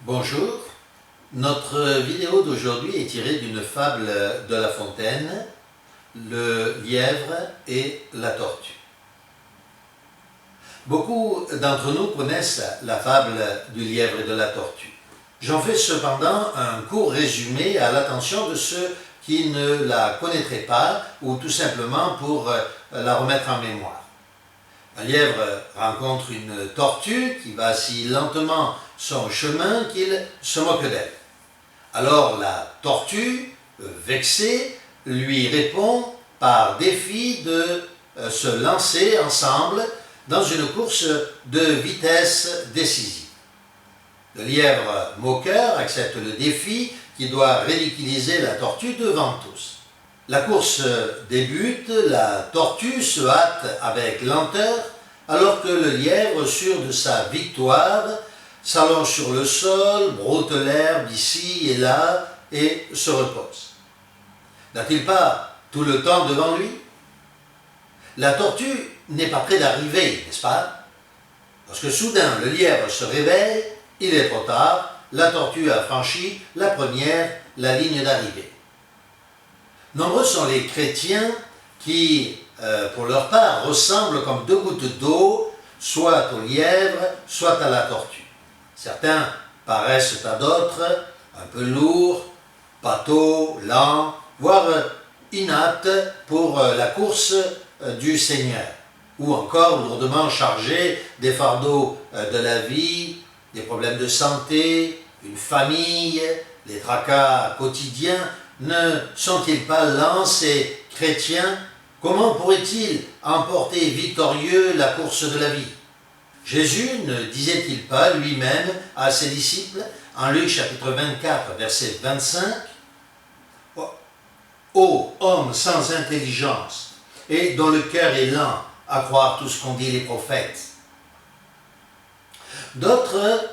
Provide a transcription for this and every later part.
Bonjour, notre vidéo d'aujourd'hui est tirée d'une fable de La Fontaine, le lièvre et la tortue. Beaucoup d'entre nous connaissent la fable du lièvre et de la tortue. J'en fais cependant un court résumé à l'attention de ceux qui ne la connaîtraient pas ou tout simplement pour la remettre en mémoire. Un lièvre rencontre une tortue qui va si lentement son chemin qu'il se moque d'elle. Alors la tortue, vexée, lui répond par défi de se lancer ensemble dans une course de vitesse décisive. Le lièvre moqueur accepte le défi qui doit ridiculiser la tortue devant tous. La course débute, la tortue se hâte avec lenteur, alors que le lièvre, sûr de sa victoire, s'allonge sur le sol, broute l'herbe ici et là et se repose. N'a-t-il pas tout le temps devant lui? La tortue n'est pas près d'arriver, n'est-ce pas? Lorsque soudain le lièvre se réveille, il est trop tard, la tortue a franchi la la ligne d'arrivée. Nombreux sont les chrétiens qui, pour leur part, ressemblent comme deux gouttes d'eau, soit au lièvre, soit à la tortue. Certains paraissent à d'autres un peu lourds, pâteaux, lents, voire inaptes pour la course du Seigneur, ou encore lourdement chargés des fardeaux de la vie, des problèmes de santé, une famille, les tracas quotidiens. Ne sont-ils pas lents ces chrétiens? Comment pourraient-ils emporter victorieux la course de la vie? Jésus ne disait-il pas lui-même à ses disciples, en Luc chapitre 24, verset 25, « Ô homme sans intelligence, et dont le cœur est lent à croire tout ce qu'ont dit les prophètes. » D'autres,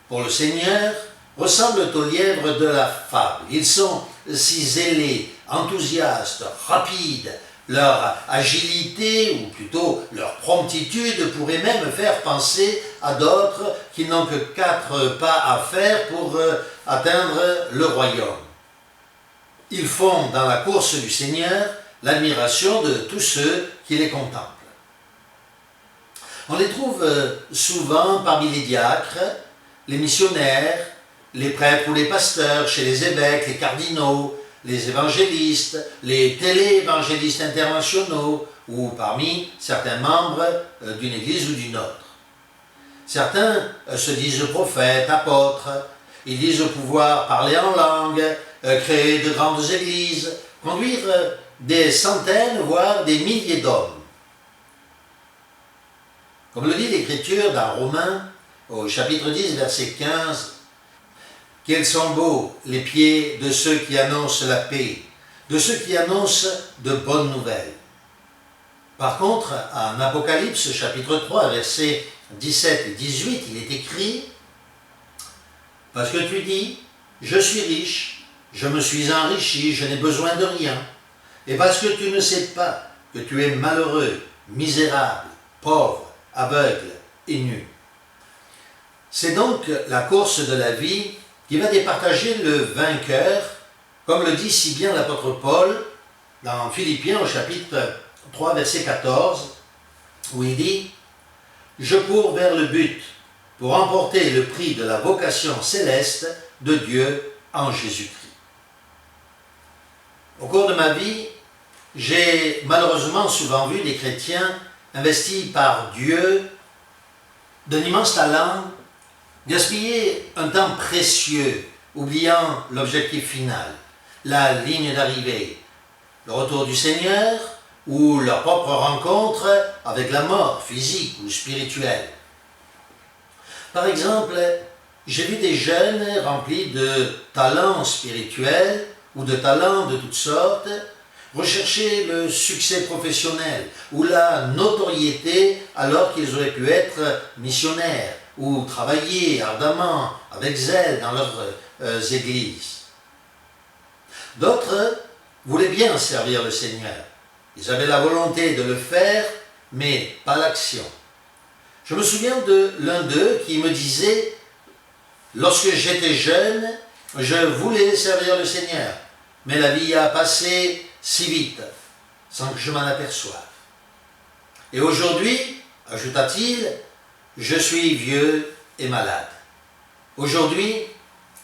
pour le Seigneur, ressemblent aux lièvres de la fable. Ils sont si zélés, enthousiastes, rapides. Leur agilité, ou plutôt leur promptitude, pourrait même faire penser à d'autres qui n'ont que 4 pas à faire pour atteindre le royaume. Ils font dans la course du Seigneur l'admiration de tous ceux qui les contemplent. On les trouve souvent parmi les diacres, les missionnaires, les prêtres ou les pasteurs, chez les évêques, les cardinaux, les évangélistes, les télé-évangélistes internationaux ou parmi certains membres d'une église ou d'une autre. Certains se disent prophètes, apôtres, ils disent pouvoir parler en langue, créer de grandes églises, conduire des centaines, voire des milliers d'hommes. Comme le dit l'Écriture dans Romains, au chapitre 10, verset 15, « Quels sont beaux les pieds de ceux qui annoncent la paix, de ceux qui annoncent de bonnes nouvelles. » Par contre, en Apocalypse, chapitre 3, versets 17 et 18, il est écrit « Parce que tu dis, je suis riche, je me suis enrichi, je n'ai besoin de rien. Et parce que tu ne sais pas que tu es malheureux, misérable, pauvre, aveugle et nu. » C'est donc la course de la vie qui va départager le vainqueur, comme le dit si bien l'apôtre Paul dans Philippiens au chapitre 3, verset 14, où il dit « Je cours vers le but pour remporter le prix de la vocation céleste de Dieu en Jésus-Christ. » Au cours de ma vie, j'ai malheureusement souvent vu des chrétiens investis par Dieu d'un immense talent, gaspiller un temps précieux, oubliant l'objectif final, la ligne d'arrivée, le retour du Seigneur ou leur propre rencontre avec la mort physique ou spirituelle. Par exemple, j'ai vu des jeunes remplis de talents spirituels ou de talents de toutes sortes rechercher le succès professionnel ou la notoriété alors qu'ils auraient pu être missionnaires ou travailler ardemment avec zèle dans leurs églises. D'autres voulaient bien servir le Seigneur. Ils avaient la volonté de le faire, mais pas l'action. Je me souviens de l'un d'eux qui me disait Lorsque j'étais jeune, je voulais servir le Seigneur, mais la vie a passé si vite, sans que je m'en aperçoive. Et aujourd'hui, ajouta-t-il, je suis vieux et malade. Aujourd'hui,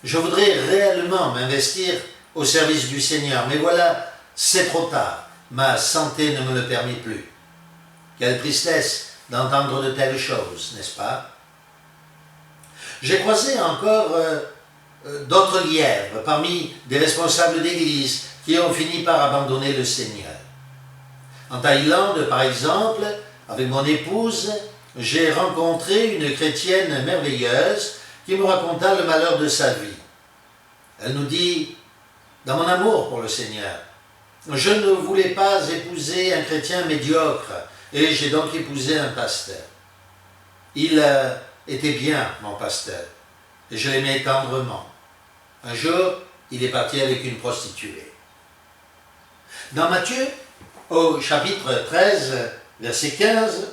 je voudrais réellement m'investir au service du Seigneur, mais voilà, c'est trop tard. Ma santé ne me le permet plus. Quelle tristesse d'entendre de telles choses, n'est-ce pas? J'ai croisé encore d'autres lièvres parmi des responsables d'église qui ont fini par abandonner le Seigneur. En Thaïlande, par exemple, avec mon épouse, j'ai rencontré une chrétienne merveilleuse qui me raconta le malheur de sa vie. Elle nous dit, dans mon amour pour le Seigneur, je ne voulais pas épouser un chrétien médiocre et j'ai donc épousé un pasteur. Il était bien, mon pasteur, et je l'aimais tendrement. Un jour, il est parti avec une prostituée. Dans Matthieu, au chapitre 13, verset 15,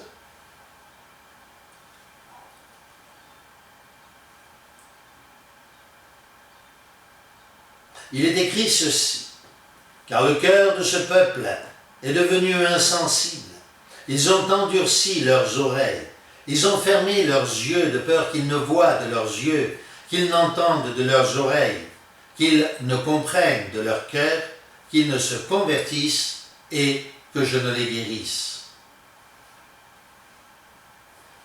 il est écrit ceci, « Car le cœur de ce peuple est devenu insensible. Ils ont endurci leurs oreilles. Ils ont fermé leurs yeux de peur qu'ils ne voient de leurs yeux, qu'ils n'entendent de leurs oreilles, qu'ils ne comprennent de leur cœur, qu'ils ne se convertissent et que je ne les guérisse. »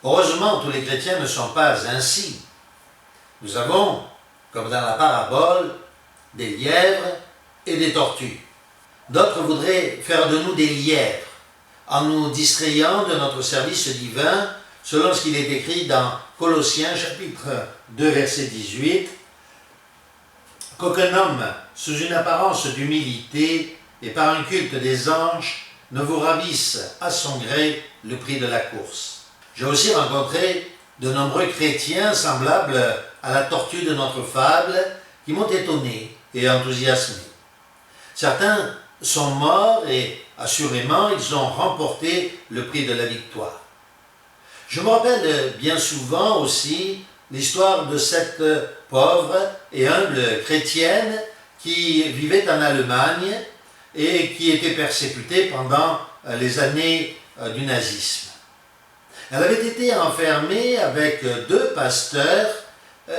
Heureusement, tous les chrétiens ne sont pas ainsi. Nous avons, comme dans la parabole, des lièvres et des tortues. D'autres voudraient faire de nous des lièvres, en nous distrayant de notre service divin, selon ce qu'il est écrit dans Colossiens chapitre 2 verset 18, « Qu'aucun homme, sous une apparence d'humilité et par un culte des anges, ne vous ravisse à son gré le prix de la course. » J'ai aussi rencontré de nombreux chrétiens semblables à la tortue de notre fable qui m'ont étonné et enthousiasmé. Certains sont morts et assurément ils ont remporté le prix de la victoire. Je me rappelle bien souvent aussi l'histoire de cette pauvre et humble chrétienne qui vivait en Allemagne et qui était persécutée pendant les années du nazisme. Elle avait été enfermée avec 2 pasteurs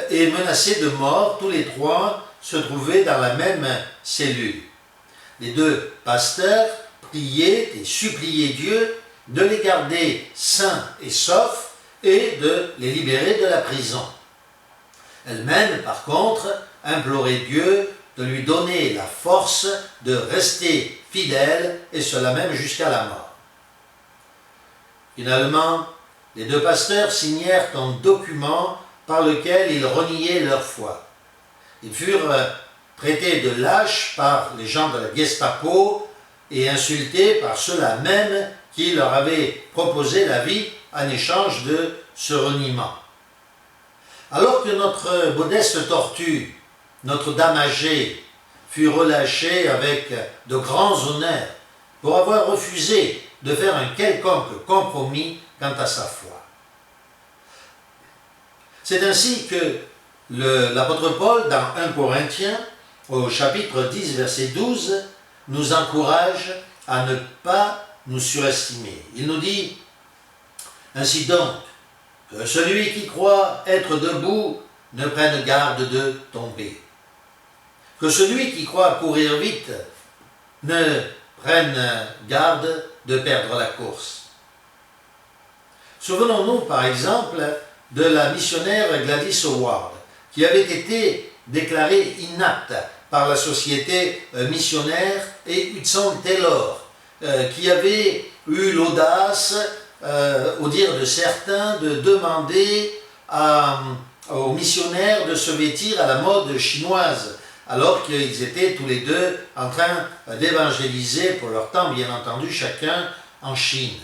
et menacée de mort. Tous les 3 se trouvaient dans la même cellule. Les 2 pasteurs priaient et suppliaient Dieu de les garder sains et saufs et de les libérer de la prison. Elle-même, par contre, implorait Dieu de lui donner la force de rester fidèle, et cela même jusqu'à la mort. Finalement, les 2 pasteurs signèrent un document par lequel ils reniaient leur foi. Ils furent traités de lâches par les gens de la Gestapo et insultés par ceux-là même qui leur avaient proposé la vie en échange de ce reniement. Alors que notre modeste tortue, notre dame âgée, fut relâchée avec de grands honneurs pour avoir refusé de faire un quelconque compromis quant à sa foi. C'est ainsi que l'apôtre Paul, dans 1 Corinthiens, au chapitre 10, verset 12, nous encourage à ne pas nous surestimer. Il nous dit, « Ainsi donc, que celui qui croit être debout ne prenne garde de tomber. Que celui qui croit courir vite ne prenne garde de perdre la course. » Souvenons-nous par exemple de la missionnaire Gladys Howard, qui avait été déclarée inapte par la société missionnaire, et Hudson Taylor, qui avait eu l'audace, au dire de certains, de demander aux missionnaires de se vêtir à la mode chinoise, alors qu'ils étaient tous les 2 en train d'évangéliser, pour leur temps bien entendu, chacun en Chine.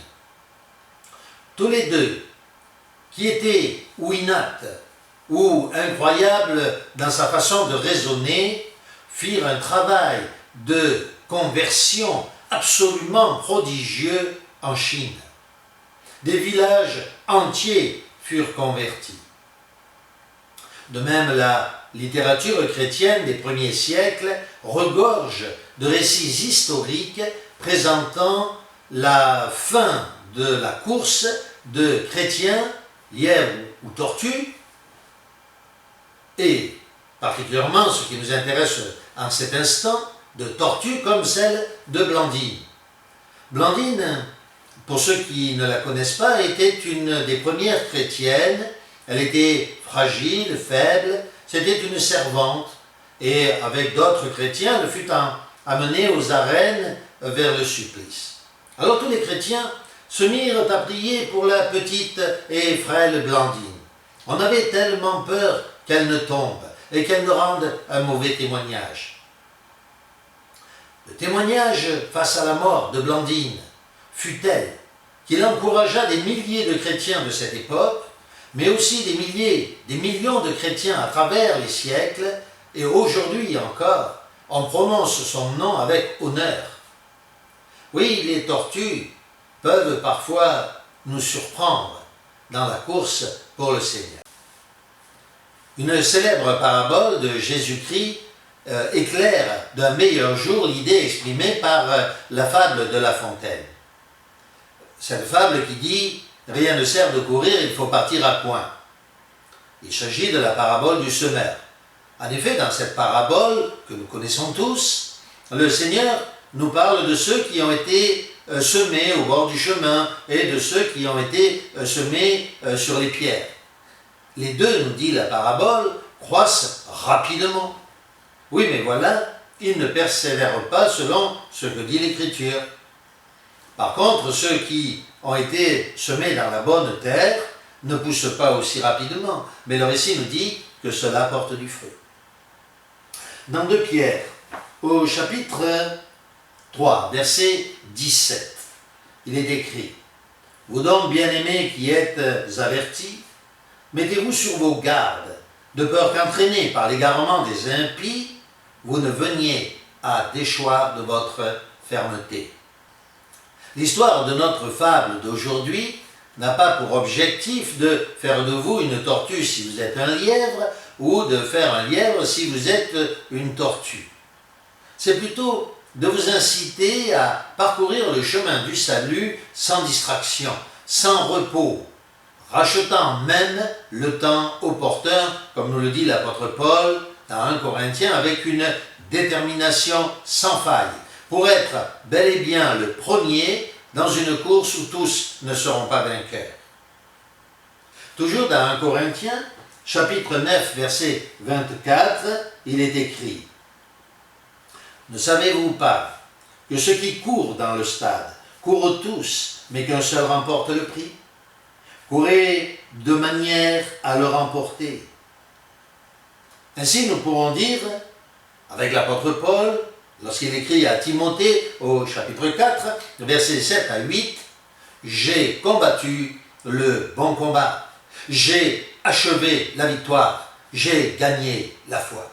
Tous les 2, qui étaient ou inaptes ou incroyables dans sa façon de raisonner, firent un travail de conversion absolument prodigieux en Chine. Des villages entiers furent convertis. De même, la littérature chrétienne des premiers siècles regorge de récits historiques présentant la fin de la course de chrétiens, lièvres ou tortues, et particulièrement ce qui nous intéresse en cet instant, de tortues comme celle de Blandine. Blandine, pour ceux qui ne la connaissent pas, était une des premières chrétiennes. Elle était fragile, faible, c'était une servante, et avec d'autres chrétiens, elle fut amenée aux arènes vers le supplice. Alors tous les chrétiens se mirent à prier pour la petite et frêle Blandine. On avait tellement peur qu'elle ne tombe et qu'elle ne rende un mauvais témoignage. Le témoignage face à la mort de Blandine fut tel qu'il encouragea des milliers de chrétiens de cette époque, mais aussi des milliers, des millions de chrétiens à travers les siècles, et aujourd'hui encore, on prononce son nom avec honneur. Oui, les tortues peuvent parfois nous surprendre dans la course pour le Seigneur. Une célèbre parabole de Jésus-Christ éclaire d'un meilleur jour l'idée exprimée par la fable de La Fontaine. Cette fable qui dit « Rien ne sert de courir, il faut partir à point ». Il s'agit de la parabole du semeur. En effet, dans cette parabole, que nous connaissons tous, le Seigneur nous parle de ceux qui ont été semés au bord du chemin et de ceux qui ont été semés sur les pierres. Les deux, nous dit la parabole, croissent rapidement. Oui, mais voilà, ils ne persévèrent pas selon ce que dit l'Écriture. Par contre, ceux qui ont été semés dans la bonne terre ne poussent pas aussi rapidement, mais le récit nous dit que cela porte du fruit. Dans 2 Pierre, au chapitre 3, verset 17, il est écrit « Vous donc, bien-aimés qui êtes avertis, mettez-vous sur vos gardes, de peur qu'entraînés par l'égarement des impies, vous ne veniez à déchoir de votre fermeté. » L'histoire de notre fable d'aujourd'hui n'a pas pour objectif de faire de vous une tortue si vous êtes un lièvre, ou de faire un lièvre si vous êtes une tortue. C'est plutôt de vous inciter à parcourir le chemin du salut sans distraction, sans repos, rachetant même le temps opportun, comme nous le dit l'apôtre Paul dans 1 Corinthiens, avec une détermination sans faille, pour être bel et bien le premier dans une course où tous ne seront pas vainqueurs. Toujours dans 1 Corinthiens, chapitre 9, verset 24, il est écrit « Ne savez-vous pas que ceux qui courent dans le stade courent tous, mais qu'un seul remporte le prix? Courez de manière à le remporter. » Ainsi, nous pourrons dire, avec l'apôtre Paul, lorsqu'il écrit à Timothée au chapitre 4, versets 7 à 8, « J'ai combattu le bon combat, j'ai achevé la victoire, j'ai gagné la foi. »